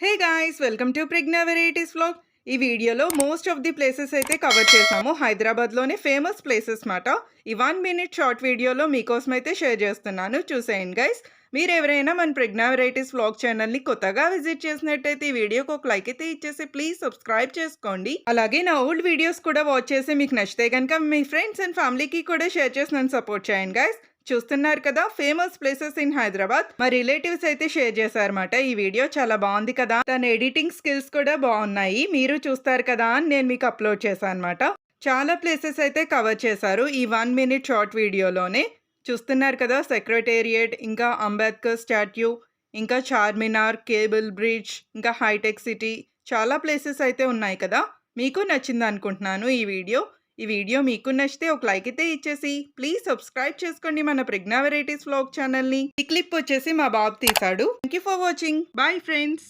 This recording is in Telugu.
Hey guys, welcome to Pragya varieties vlog. ఈ వీడియోలో మోస్ట్ ఆఫ్ ది ప్లేసెస్ అయితే కవర్ చేసాము. హైదరాబాద్లోనే ఫేమస్ ప్లేసెస్ మాట. ఈ 1 minute షార్ట్ వీడియోలో మీకోసం అయితే షేర్ చేస్తున్నాను, చూసేయండి గైస్. మీరు ఎవరైనా మన ప్రజ్ఞా వెరైటీస్ వ్లాగ్ ఛానల్ని కొత్తగా విజిట్ చేసినట్టయితే ఈ వీడియోకి ఒక లైక్ అయితే ఇచ్చేసి ప్లీజ్ సబ్స్క్రైబ్ చేసుకోండి. అలాగే నా ఓల్డ్ వీడియోస్ కూడా వాచ్ చేసి మీకు నచ్చితే కనుక మీ ఫ్రెండ్స్ అండ్ ఫ్యామిలీకి కూడా షేర్ చేసి నన్ను సపోర్ట్ చేయండి గైస్. చూస్తున్నారు కదా, ఫేమస్ ప్లేసెస్ ఇన్ హైదరాబాద్. మా రిలేటివ్స్ అయితే షేర్ చేశారన్నమాట. ఈ వీడియో చాలా బాగుంది కదా, తన ఎడిటింగ్ స్కిల్స్ కూడా బాగున్నాయి, మీరు చూస్తారు కదా అని నేను మీకు అప్లోడ్ చేశాను అనమాట. చాలా ప్లేసెస్ అయితే కవర్ చేశారు ఈ 1 minute షార్ట్ వీడియోలోనే. చూస్తున్నారు కదా, సెక్రటేరియట్, ఇంకా అంబేద్కర్ స్టాట్యూ, ఇంకా చార్మినార్, కేబుల్ బ్రిడ్జ్, ఇంకా హైటెక్ సిటీ, చాలా ప్లేసెస్ అయితే ఉన్నాయి కదా. మీకు నచ్చింది అనుకుంటున్నాను ఈ వీడియో మీకు నచ్చితే ఒక లైక్ అయితే ఇచ్చేసి ప్లీజ్ సబ్స్క్రైబ్ చేసుకోండి మన ప్రజ్ఞా వెరైటీస్ వ్లాగ్ ఛానల్ని. ఈ క్లిప్ వచ్చేసి మా బాబు తీశాడు. Thank you for watching. Bye friends.